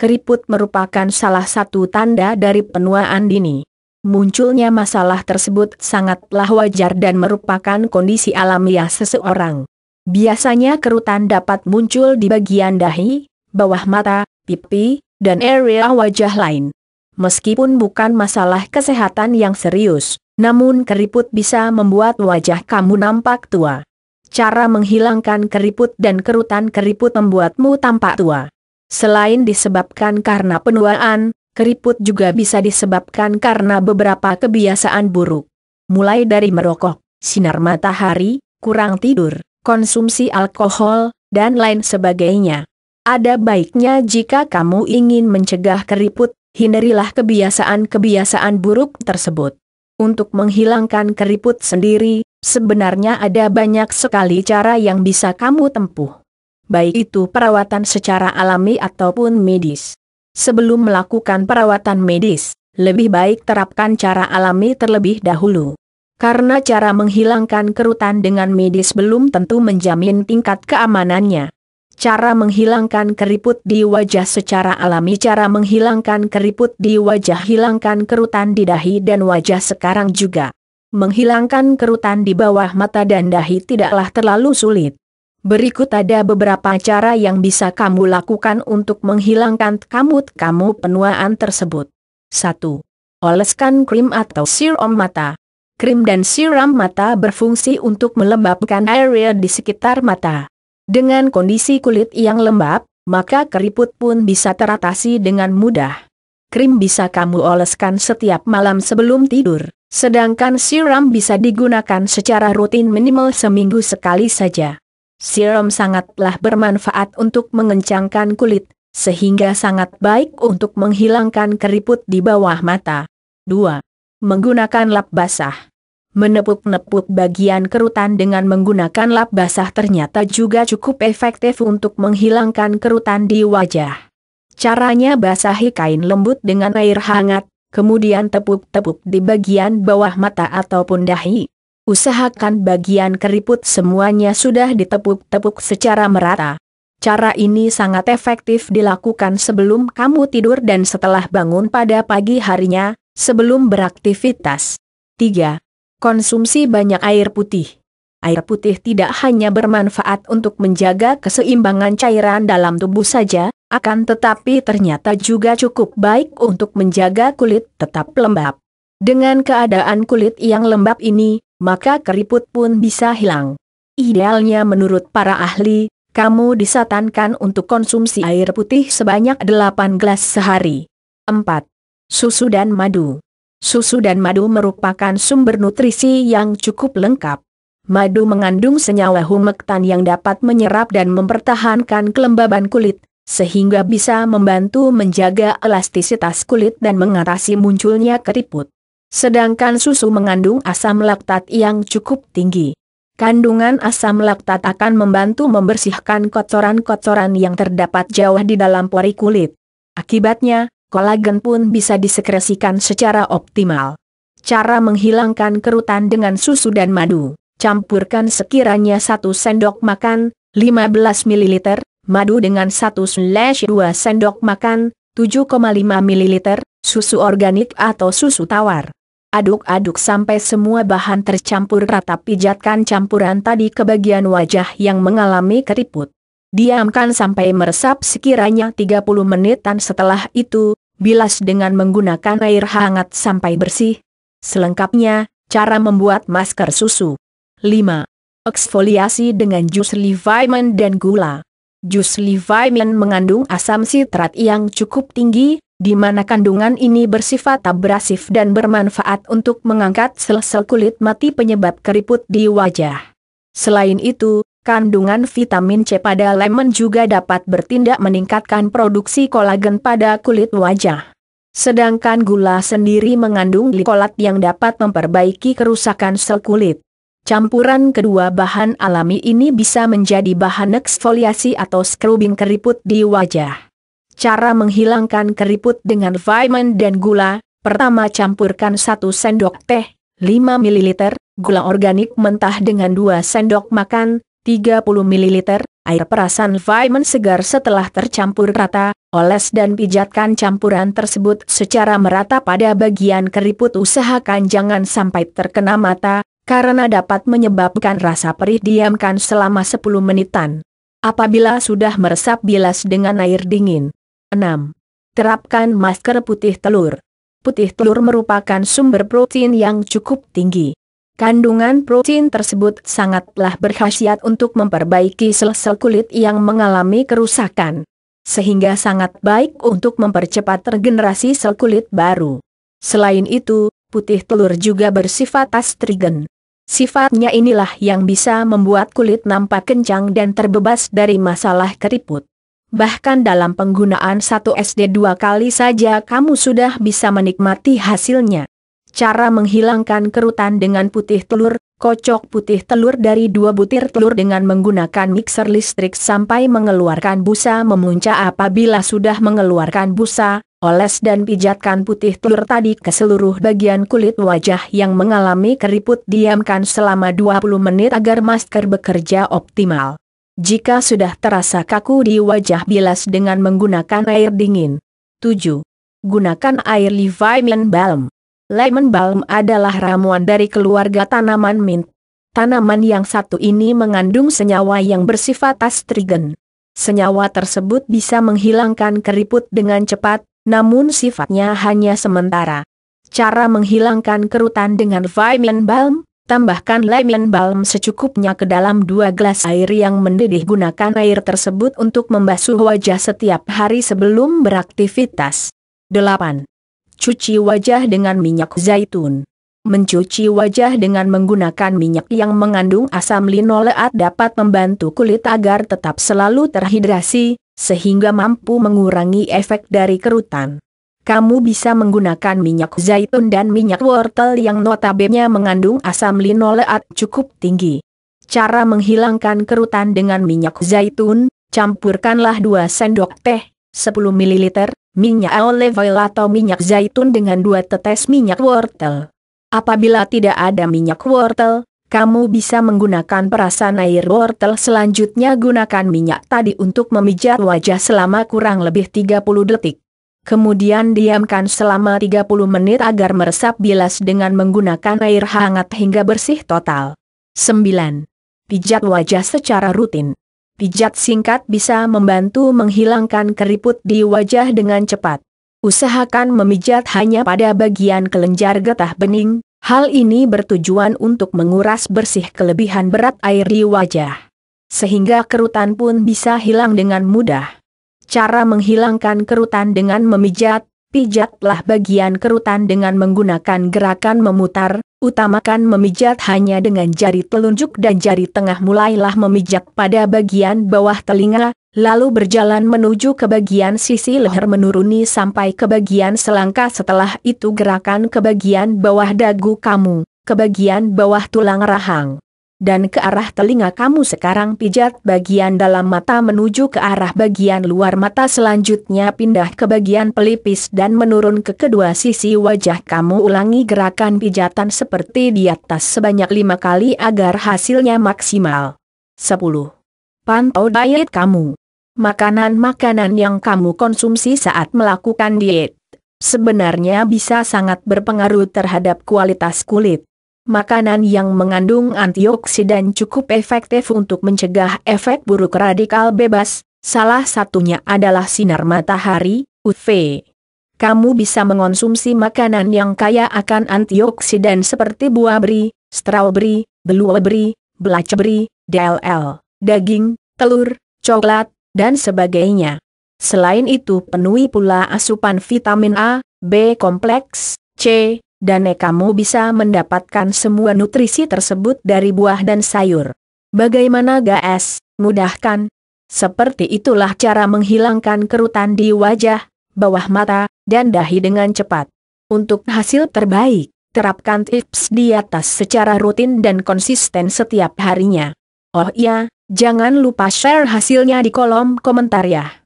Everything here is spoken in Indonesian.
Keriput merupakan salah satu tanda dari penuaan dini. Munculnya masalah tersebut sangatlah wajar dan merupakan kondisi alamiah seseorang. Biasanya kerutan dapat muncul di bagian dahi, bawah mata, pipi, dan area wajah lain. Meskipun bukan masalah kesehatan yang serius, namun keriput bisa membuat wajah kamu nampak tua. Cara menghilangkan keriput dan kerutan keriput membuatmu tampak tua. Selain disebabkan karena penuaan, keriput juga bisa disebabkan karena beberapa kebiasaan buruk. Mulai dari merokok, sinar matahari, kurang tidur, konsumsi alkohol, dan lain sebagainya. Ada baiknya jika kamu ingin mencegah keriput, hindarilah kebiasaan-kebiasaan buruk tersebut. Untuk menghilangkan keriput sendiri, sebenarnya ada banyak sekali cara yang bisa kamu tempuh. Baik itu perawatan secara alami ataupun medis. Sebelum melakukan perawatan medis, lebih baik terapkan cara alami terlebih dahulu. Karena cara menghilangkan kerutan dengan medis belum tentu menjamin tingkat keamanannya. Cara menghilangkan keriput di wajah secara alami. Cara menghilangkan keriput di wajah. Hilangkan kerutan di dahi dan wajah. Sekarang juga menghilangkan kerutan di bawah mata dan dahi tidaklah terlalu sulit. Berikut ada beberapa cara yang bisa kamu lakukan untuk menghilangkan kamut-kamut penuaan tersebut. 1. Oleskan krim atau siram mata. Krim dan siram mata berfungsi untuk melembabkan area di sekitar mata. Dengan kondisi kulit yang lembab, maka keriput pun bisa teratasi dengan mudah. Krim bisa kamu oleskan setiap malam sebelum tidur, sedangkan siram bisa digunakan secara rutin minimal seminggu sekali saja. Siram sangatlah bermanfaat untuk mengencangkan kulit, sehingga sangat baik untuk menghilangkan keriput di bawah mata. 2. Menggunakan lap basah. Menepuk-nepuk bagian kerutan dengan menggunakan lap basah ternyata juga cukup efektif untuk menghilangkan kerutan di wajah. Caranya basahi kain lembut dengan air hangat, kemudian tepuk-tepuk di bagian bawah mata ataupun dahi. Usahakan bagian keriput semuanya sudah ditepuk-tepuk secara merata. Cara ini sangat efektif dilakukan sebelum kamu tidur dan setelah bangun pada pagi harinya, sebelum beraktivitas. 3. Konsumsi banyak air putih. Air putih tidak hanya bermanfaat untuk menjaga keseimbangan cairan dalam tubuh saja, akan tetapi ternyata juga cukup baik untuk menjaga kulit tetap lembab. Dengan keadaan kulit yang lembab ini, maka keriput pun bisa hilang. Idealnya menurut para ahli, kamu disarankan untuk konsumsi air putih sebanyak 8 gelas sehari. 4. Susu dan madu. Susu dan madu merupakan sumber nutrisi yang cukup lengkap. Madu mengandung senyawa humektan yang dapat menyerap dan mempertahankan kelembaban kulit, sehingga bisa membantu menjaga elastisitas kulit dan mengatasi munculnya keriput. Sedangkan susu mengandung asam laktat yang cukup tinggi. Kandungan asam laktat akan membantu membersihkan kotoran-kotoran yang terdapat jauh di dalam pori kulit. Akibatnya, kolagen pun bisa disekresikan secara optimal. Cara menghilangkan kerutan dengan susu dan madu. Campurkan sekiranya 1 sendok makan, 15 ml, madu dengan 1/2 sendok makan, 7,5 ml, susu organik atau susu tawar. Aduk-aduk sampai semua bahan tercampur rata. Pijatkan campuran tadi ke bagian wajah yang mengalami keriput. Diamkan sampai meresap sekiranya 30 menitan. Setelah itu, bilas dengan menggunakan air hangat sampai bersih. Selengkapnya, cara membuat masker susu. 5. Eksfoliasi dengan jus Livamen dan gula. Jus Livamen mengandung asam sitrat yang cukup tinggi, di mana kandungan ini bersifat abrasif dan bermanfaat untuk mengangkat sel-sel kulit mati penyebab keriput di wajah. Selain itu, kandungan vitamin C pada lemon juga dapat bertindak meningkatkan produksi kolagen pada kulit wajah. Sedangkan gula sendiri mengandung glikolat yang dapat memperbaiki kerusakan sel kulit. Campuran kedua bahan alami ini bisa menjadi bahan eksfoliasi atau scrubbing keriput di wajah. Cara menghilangkan keriput dengan vitamin dan gula. Pertama, campurkan 1 sendok teh, 5 ml, gula organik mentah dengan 2 sendok makan, 30 ml, air perasan vitamin segar setelah tercampur rata, oles dan pijatkan campuran tersebut secara merata pada bagian keriput. Usahakan jangan sampai terkena mata, karena dapat menyebabkan rasa perih. Diamkan selama 10 menitan. Apabila sudah meresap, bilas dengan air dingin. 6. Terapkan masker putih telur. Putih telur merupakan sumber protein yang cukup tinggi. Kandungan protein tersebut sangatlah berkhasiat untuk memperbaiki sel-sel kulit yang mengalami kerusakan. Sehingga sangat baik untuk mempercepat regenerasi sel kulit baru. Selain itu, putih telur juga bersifat astrigen. Sifatnya inilah yang bisa membuat kulit nampak kencang dan terbebas dari masalah keriput. Bahkan dalam penggunaan 1 SD 2 kali saja kamu sudah bisa menikmati hasilnya. Cara menghilangkan kerutan dengan putih telur: kocok putih telur dari 2 butir telur dengan menggunakan mixer listrik sampai mengeluarkan busa memuncak. Apabila sudah mengeluarkan busa, oles dan pijatkan putih telur tadi ke seluruh bagian kulit wajah yang mengalami keriput. Diamkan selama 20 menit agar masker bekerja optimal. Jika sudah terasa kaku di wajah, bilas dengan menggunakan air dingin. 7. Gunakan air lemon balm. Lemon balm adalah ramuan dari keluarga tanaman mint. Tanaman yang satu ini mengandung senyawa yang bersifat astrigen. Senyawa tersebut bisa menghilangkan keriput dengan cepat, namun sifatnya hanya sementara. Cara menghilangkan kerutan dengan lemon balm: tambahkan lemon balm secukupnya ke dalam 2 gelas air yang mendidih. Gunakan air tersebut untuk membasuh wajah setiap hari sebelum beraktivitas. 8. Cuci wajah dengan minyak zaitun. Mencuci wajah dengan menggunakan minyak yang mengandung asam linoleat dapat membantu kulit agar tetap selalu terhidrasi, sehingga mampu mengurangi efek dari kerutan. Kamu bisa menggunakan minyak zaitun dan minyak wortel yang notabene mengandung asam linoleat cukup tinggi. Cara menghilangkan kerutan dengan minyak zaitun: campurkanlah 2 sendok teh, 10 ml, minyak olive oil atau minyak zaitun dengan 2 tetes minyak wortel. Apabila tidak ada minyak wortel, kamu bisa menggunakan perasan air wortel. Selanjutnya gunakan minyak tadi untuk memijat wajah selama kurang lebih 30 detik. Kemudian diamkan selama 30 menit agar meresap. Bilas dengan menggunakan air hangat hingga bersih total. 9. Pijat wajah secara rutin. Pijat singkat bisa membantu menghilangkan keriput di wajah dengan cepat. Usahakan memijat hanya pada bagian kelenjar getah bening. Hal ini bertujuan untuk menguras bersih kelebihan berat air di wajah, sehingga kerutan pun bisa hilang dengan mudah. Cara menghilangkan kerutan dengan memijat: pijatlah bagian kerutan dengan menggunakan gerakan memutar. Utamakan memijat hanya dengan jari telunjuk dan jari tengah. Mulailah memijat pada bagian bawah telinga, lalu berjalan menuju ke bagian sisi leher menuruni sampai ke bagian selangkah. Setelah itu gerakan ke bagian bawah dagu kamu, ke bagian bawah tulang rahang, dan ke arah telinga kamu. Sekarang pijat bagian dalam mata menuju ke arah bagian luar mata. Selanjutnya pindah ke bagian pelipis dan menurun ke kedua sisi wajah kamu. Ulangi gerakan pijatan seperti di atas sebanyak 5 kali agar hasilnya maksimal. 10. Pantau diet kamu. Makanan-makanan yang kamu konsumsi saat melakukan diet sebenarnya bisa sangat berpengaruh terhadap kualitas kulit. Makanan yang mengandung antioksidan cukup efektif untuk mencegah efek buruk radikal bebas, salah satunya adalah sinar matahari, UV. Kamu bisa mengonsumsi makanan yang kaya akan antioksidan seperti buah beri, strawberry, blueberry, blackberry, DLL, daging, telur, coklat, dan sebagainya. Selain itu penuhi pula asupan vitamin A, B kompleks, C, dan kamu bisa mendapatkan semua nutrisi tersebut dari buah dan sayur. Bagaimana guys? Mudah kan? Seperti itulah cara menghilangkan kerutan di wajah, bawah mata, dan dahi dengan cepat. Untuk hasil terbaik, terapkan tips di atas secara rutin dan konsisten setiap harinya. Oh iya, jangan lupa share hasilnya di kolom komentar ya.